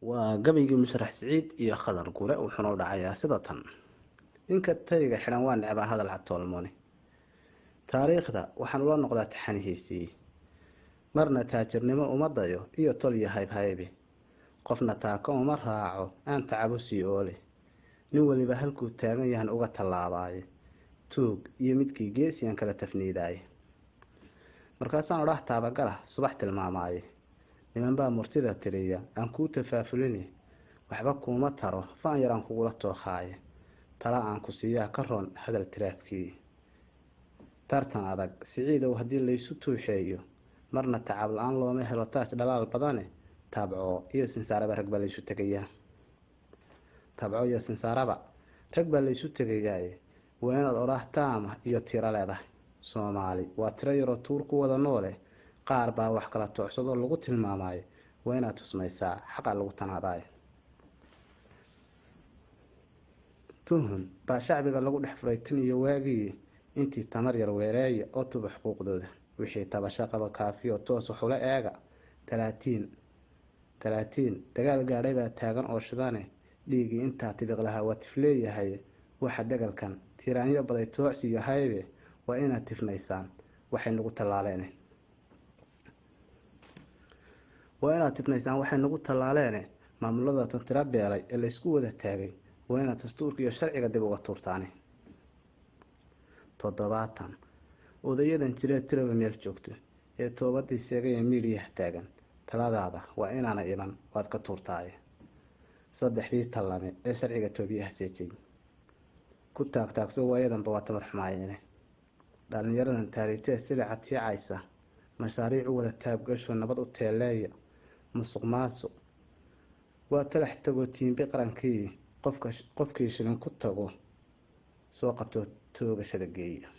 waa gabaygii Musharax Siciid iyo Khadar Gure wuxuuna u dhacayaa sida tan. Ninka tayga xidhan waa necbaa hadal catoolmooni. Taariikhda waxaan ula noqdaa taxanihiisii. Marna taajirnimo uma dayo iyo tol iyo hayb-haybi. Qofna taako uma raaco aan tacabo sii oole. Nin waliba halkuu taagan yahan uga tallaabaaye. Tuug iyo midkii geesiyaan kala tafniidaaye. Markaasaan odhah taabagala subax tilmaamaaye. Niman baa murtida tiriya aan kuu tafaafulini. Waxba kuuma taro faan yaraan kugula tookhaaye. Tala aan ku siiyaa ka roon hadal tiraabkii. Tartan adag Siciidow haddii laysu tuuxeeyo. Marna tacab la'aan looma helo taas dhalaal badane. Taabco iyo sinsaaraba rag baa laysu tegayaa. Taabco iyo sinsaaraba rag baa laysu tegayaaye. Waa inaad odhah taama iyo tiro leedahay. Soomaali waa tiro yaroo tuur ku wada noole. Qaar baa wax kala toocsado lagu tilmaamaayo. Waa inaad tusmaysaa xaqa lagu tanaadaayo. Tuhun baa shacbiga lagu dhex furay tan iyo waagii intii tamar yar weereeya oo tuba xuquuqdooda. Wixii tabasho qaba kaafiyo toos wax ula eega. 30 dagaal gaadhay baa taagan oo shidane. Dhiigii intaa tibiq lahaa waa tifleeyahay. Waxa dagalkan tiraanyo baday toocsi iyo haybe. Waa inaad tifnaysaan waxay nagu tallaaleen. Waxay nagu tallaaleen maamulada tantira beelay ee la isku wada taagay. Waa inaad dastuurka iyo sharciga dib uga tuurtaan. 70 odayadan jira tiraba meel joogto ee toobadii seegay miiriyaha taagan. Taladaada waa inaana iman waad ka tuurtaaye. 3 talame ee sharciga toobiyaha seejay. Ku taagtaagso waayadanba waa tamar xumaayeen. Dhalinyaradan taariikhda sida catiicaysa. Mashaariic u wada taabgasho nabad u teeleeya. Musuqmaasuq waa talax tago tiimbi qarankii qofkii shilin ku tago soo qabto toogashada geeya.